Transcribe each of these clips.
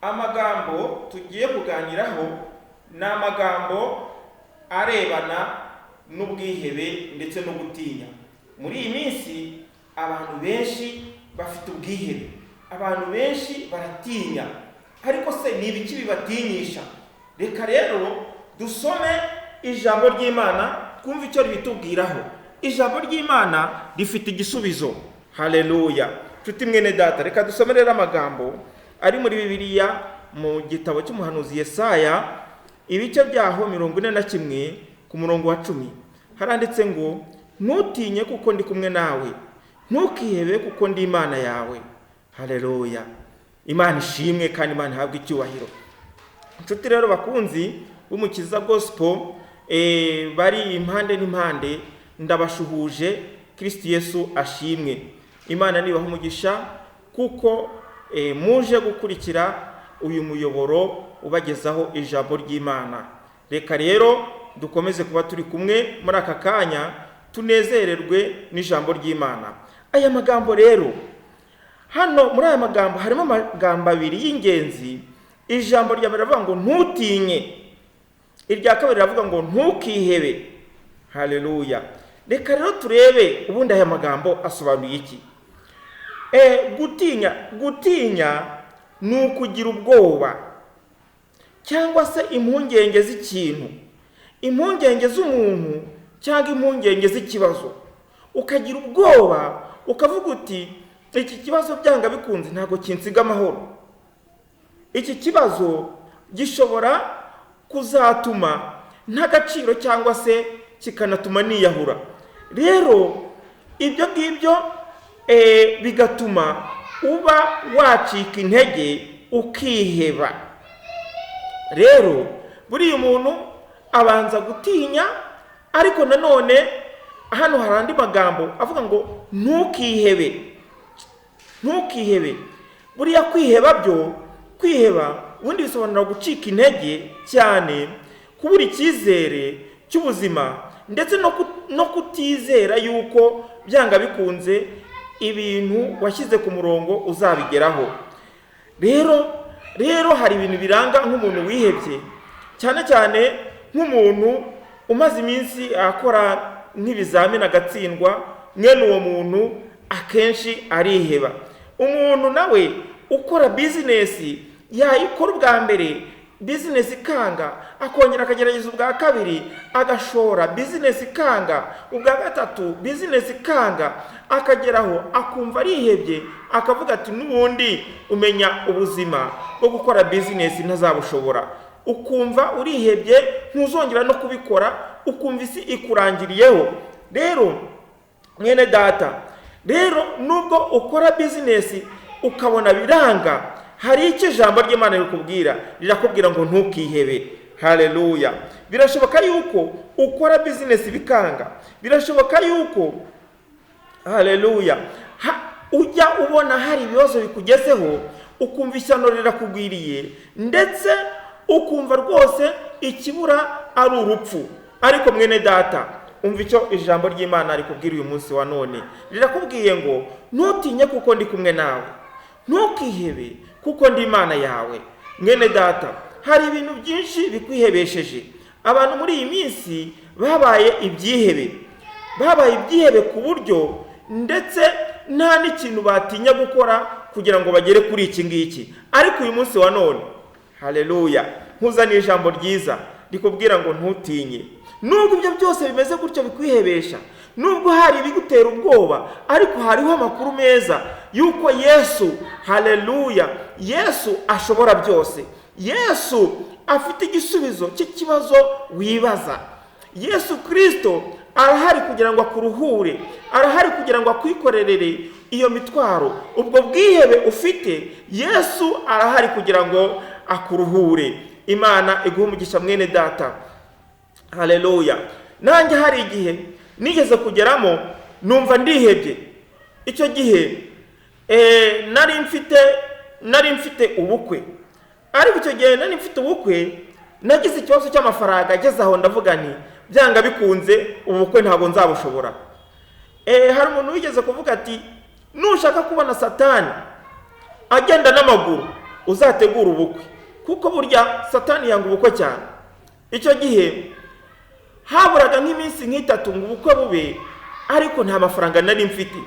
amagambo tugiye kuganiraho ni amagambo arebana n'ubwihebe ndetse no gutinya. Muri iyi minsi abantu benshi bafite ubwihebe, abantu benshi baratinya, ariko se ni ibiki bibatinyisha? Reka rero dusome ijambo ry'Imana twumve icyo ritubwiraho. Ijambo ry'Imana rifite igisubizo. Haleluya. Nshuti mwene data, reka dusome rero amagambo ari muri Bibiliya mu gitabo cy'umuhanuzi Yesaya, ibice byaho 41 ku murongo wa 10. Haranditse ngo, ntutinye kuko ndi kumwe nawe, ntukihebe kuko ndi Imana yawe. Haleluya. Imana ishimwe kandi Imana ihabwe icyubahiro. Nshuti rero bakunzi b'Umukiza Gospel, bari impande n'impande, ndabashuhuje. Kristo Yesu ashimwe. Imana nibaha umugisha kuko muje gukurikira uyu muyoboro ubagezaho ijambo ry'Imana. Reka rero dukomeze kuba turi kumwe muri aka kanya, tunezererwe n'ijambo ry'Imana. Aya magambo rero, hano muri aya magambo harimo amagambo abiri y'ingenzi. Ijambo rya mbere ravuga ngo ntutinye, irya kabiri ravuga ngo ntukihebe. Haleluya. Reka rero turebe ubundi aya magambo asobanuye iki. Gutinya ni ukugira ubwoba cyangwa se impungenge z'ikintu, impungenge z'umuntu cyangwa impungenge z'ikibazo. Ukagira ubwoba ukavuga uti iki kibazo byanga bikunze ntabwo kinsiga amahoro, iki kibazo gishobora kuzatuma ntagaciro cyangwa se kikanatuma niyahura. Rero ibyo ngibyo bigatuma uba wacika intege ukiheba. Rero buriya umuntu abanza gutinya, ariko nanone hano hari andi magambo avuga ngo ntukihebe. Ntukihebe. Buriya kwiheba ubundi bisobanura gucika intege cyane, kubura icyizere cy'ubuzima, ndetse no kutizera yuko byanga bikunze ibintu washyize ku murongo uzabigeraho. Rero hari ibintu biranga nk'umuntu wihebye, cyane cyane nk'umuntu umaze iminsi akora nk'ibizamini agatsindwa. Mwene uwo muntu akenshi ariheba. Umuntu nawe ukora bizinesi, yayikora ubwa mbere bizinesi ikanga, akongera akagerageza ubwa kabiri agashora, bizinesi ikanga, ubwa gatatu bizinesi ikanga, akageraho akumva arihebye, akavuga ati n'ubundi umenya ubuzima bwo gukora bizinesi ntazabushobora. Ukumva urihebye, ntuzongera no kubikora, ukumva isi ikurangiriyeho. Rero mwene data, rero nubwo ukora bizinesi ukabona biranga, hari icyo ijambo ry'Imana rirakubwira ngo ntukihebe. Haleluya. Birashoboka yuko ukora bizinesi bikanga, birashoboka yuko haleluya ujya ubona hari ibibazo bikugezeho, ukumva ishyano rirakugwiriye, ndetse ukumva rwose ikibura ari urupfu. Ariko mwene data, umva icyo ijambo ry'Imana rikubwira uyu munsi wa none. Rirakubwiye ngo ntutinye kuko ndi kumwe nawe, ntukihebe kuko ndi Imana yawe. Mwene data, hari ibintu byinshi bikwihebesheje. Abantu muri iyi minsi babaye ibyihebe ku buryo ndetse nta n'ikintu batinya gukora kugira ngo bagere kuri iki ngiki. Ariko uyu munsi wa none, haleluya, nkuzaniye ijambo ryiza rikubwira ngo ntutinye. Nubwo ibyo byose bimeze gutyo bikwihebesha, nubwo hari ibigutera ubwoba, ariko hariho amakuru meza yuko Yesu, haleluya, Yesu ashobora byose. Yesu afite igisubizo cy'ikibazo wibaza. Yesu Kristo arahari kugira ngo akuruhure, arahari kugira ngo akwikorerere iyo mitwaro. Ubwo bwihebe ufite, Yesu arahari kugira ngo akuruhure. Imana iguhe umugisha mwene data. Haleluya. Nanjye hari igihe nigeze kugeramo numva ndihebye. Icyo gihe nari mfite ubukwe. Ariko icyo gihe nari mfite ubukwe, nagize ikibazo cy'amafaranga, ageze aho ndavuga nti byanga bikunze ubukwe ntabwo nzabushobora. Hari umuntu wigeze kuvuga ati nushaka kubona Satani agenda n'amaguru, uzategura ubukwe, kuko burya Satani yanga ubukwe cyane. Icyo gihe haburaga nk'iminsi nk'itatu ngo ubukwe bube, ariko nta mafaranga nari mfite,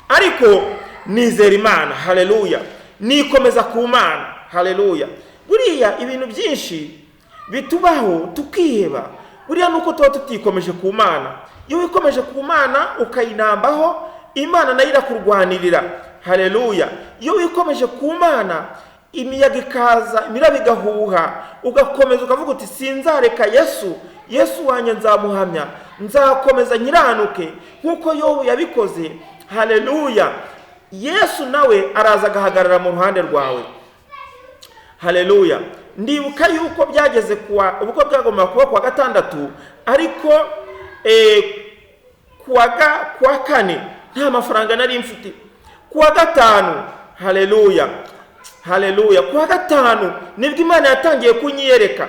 ariko nizera Imana, haleluya, nikomeza ku Mana, haleluya. Buriya ibintu byinshi bitubaho tukiheba, buriya nuko tuba tutikomeje ku Mana. Iyo wikomeje ku Mana ukayinambaho, Imana nayo irakurwanirira, haleluya. Iyo wikomeje ku Mana, imiyaga ikaza, imiraba igahuha, ugakomeza ukavuga uti sinzareka Yesu wanjye nzamuhamya, nzakomeza nyiranuke nk'uko Yobu yabikoze, haleluya. Yesu nawe araza agahagarara mu ruhande rwawe, haleluya. Ndibuka yuko byageze ubwo bwagomba kuba kuwa gatandatu, ariko kuwa kane nta mafaranga nari mfite. Kuwa gatanu, haleluya, haleluya, kuwa gatanu nibwo Imana yatangiye kunyiyereka,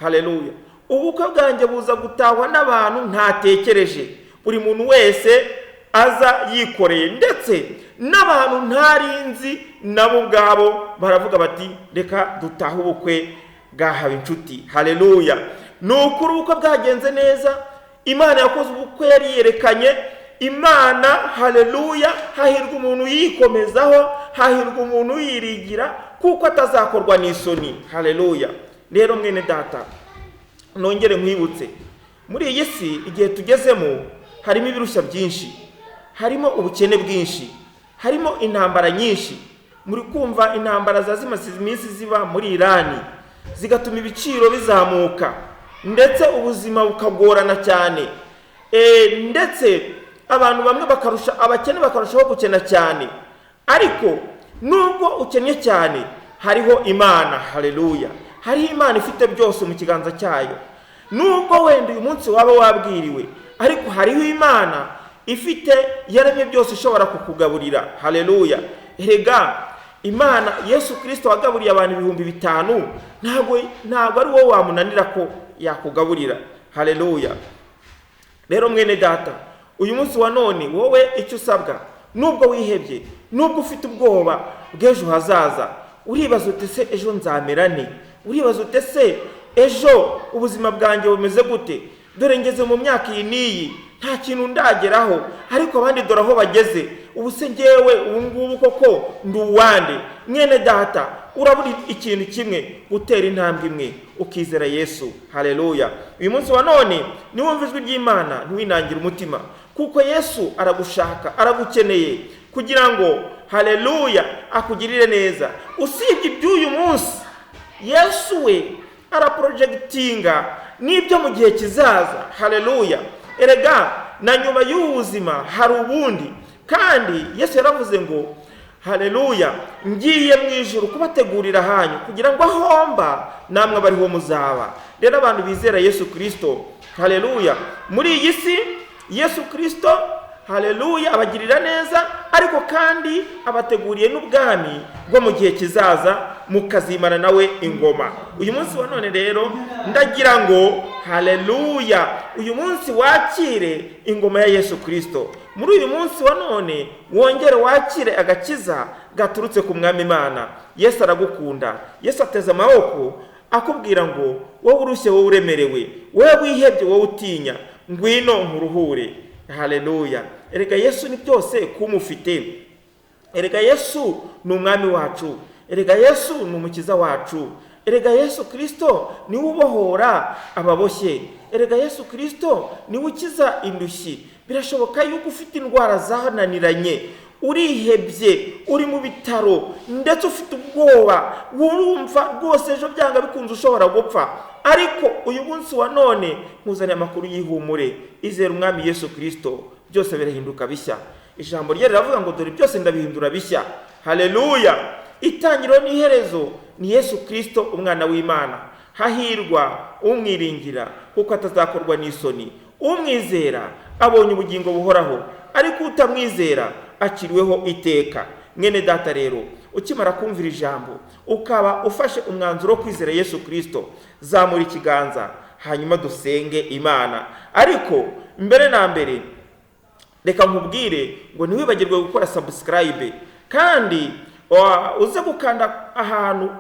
haleluya. Ubukwe bwanjye buza gutahwa n'abantu ntatekereje, buri muntu wese aza yikoreye, ndetse n'abantu ntarinzi nabo ubwabo baravuga bati reka dutahe ubukwe bwahawe inshuti, haleluya. Nukuri ubukwe bwagenze neza, Imana yakoze ubukwe yari yerekanye. Imana, haleluya, hahirwa umuntu yikomezaho, hahirwa umuntu yirigira, kuko atazakorwa n'isoni, haleluya. Rero mwene data, nongere nkwibutse, muri iyi si igihe tugezemo harimo ibirushya byinshi, harimo ubukene bwinshi, harimo intambara nyinshi. Muri kumva intambara zazimaze iminsi ziba muri Irani, zigatuma ibiciro bizamuka, ndetse ubuzima bukagorana cyane, ndetse abantu bamwe abakene bakarushaho gukena cyane. Ariko nubwo ukennye cyane, hariho Imana, haleluya. Hariho Imana ifite byose mu kiganza cyayo. Nubwo wenda uyu munsi waba wabwiriwe, ariko hariho Imana ifite yaremye byose ishobora kukugaburira, haleluya. Erega Imana, Yesu Kristo wagaburiye abantu 5,000, ntabwo ari wowe wamunanira ko yakugaburira, haleluya. Rero mwene data, uyu munsi wa none wowe icyo usabwa, nubwo wihebye, nubwo ufite ubwoba bw'ejo hazaza, uribaza ute se ejo nzamera nte? Uribaza ute se ejo ubuzima bwanjye bumeze gute? Dore ngeze mu myaka iyi n'iyi, nta kintu ndageraho, ariko abandi dore aho bageze. Ubu se njyewe ubungubu koko nduwande? Mwene data, urabura ikintu kimwe, gutera intambwe imwe ukizera Yesu, haleluya. Uyu munsi wa none niwumva ijwi ry'Imana ntiwinangire umutima, kuko Yesu aragushaka, aragukeneye kugira ngo, haleluya, akugirire neza. Usibye iby'uyu munsi, Yesu we araprojectinga n'ibyo mu gihe kizaza, haleluya. Erega na nyuma y'ubuzima hari ubundi, kandi Yesu yaravuze ngo, haleluya, ngiye mu ijuru kubategurira hanyu, kugira ngo ahomba namwe abariho muzaba. Rero abantu bizera Yesu Kristo, haleluya, muri iyi si Yesu Kristo, haleluya, abagirira neza, ariko kandi abateguriye n'ubwami bwo mu gihe kizaza, mukazimana nawe ingoma. Uyu munsi wa none rero ndagira ngo, haleluya, uyu munsi wakire ingoma ya Yesu Kristo. Muri uyu munsi wa none wongere wakire agakiza gaturutse ku Mwami Imana. Yesu aragukunda. Yesu ateze amaboko akubwira ngo, wowe urushye, wowe uremerewe, wowe wihebye, wowe utinya, ngwino nkuruhure, haleluya. Erega Yesu ni byose kumufite. Erega Yesu ni umwami wacu. Erega Yesu ni umukiza wacu. Erega Yesu Kristo ni ubohora ababoshye. Erega Yesu Kristo ni ukiza indushyi. Birashoboka yuko ufite indwara zahananiranye, urihebye, uri mu bitaro, ndetse ufite ubwoba, wumva rwose ejo byanga bikunze ushobora gupfa. Ariko uyu munsi wa none nkuzaniye amakuru y'ihumure. Izera umwami Yesu Kristo, byose birahinduka bishya. Ijambo rye riravuga ngo dore byose ndabihindura bishya, haleluya. Itangiriro n'iherezo ni Yesu Kristo, umwana w'Imana. Hahirwa umwiringira, kuko atazakorwa n'isoni. Umwizera abonye ubugingo buhoraho, ariko utamwizera akiriweho iteka. Mwene data rero, ukimara kumvira ijambo, ukaba ufashe umwanzuro wo kwizera Yesu Kristo, zamura ikiganza hanyuma dusenge Imana. Ariko mbere na mbere, reka nkubwire ngo ntiwibagirwe gukora subscribe, kandi uze gukanda ahantu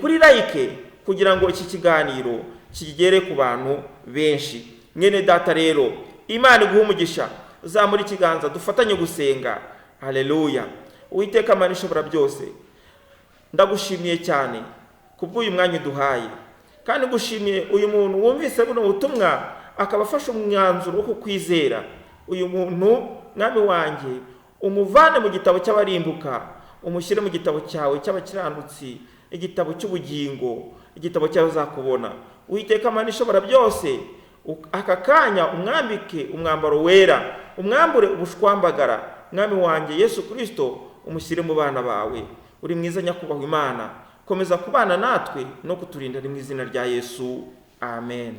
kuri like kugira ngo iki kiganiro kigere ku bantu benshi. Mwene data rero, Imana iguhe umugisha, zamura ikiganza dufatanye gusenga. Haleluya. Uwiteka Mana ishobora byose, ndagushimiye cyane kubw'uyu mwanya duhaye, kandi gushimiye uyu muntu wumvise buno butumwa akaba afashe umwanzuro wo kukwizera. Uyu muntu mwami wanjye umuvane mu gitabo cy'abarimbuka, umushyire mu gitabo cyawe cy'abakiranutsi, igitabo cy'ubugingo, igitabo cyawe uzakubona. Uwiteka Mana ishobora byose, aka kanya umwambike umwambaro wera, umwambure ubushwambagara. Mwami wanjye Yesu Kristo, umushyire mu bana bawe. Uri mwiza nyakubahwa Imana, komeza kubana natwe no kuturinda mu izina rya Yesu. Amen.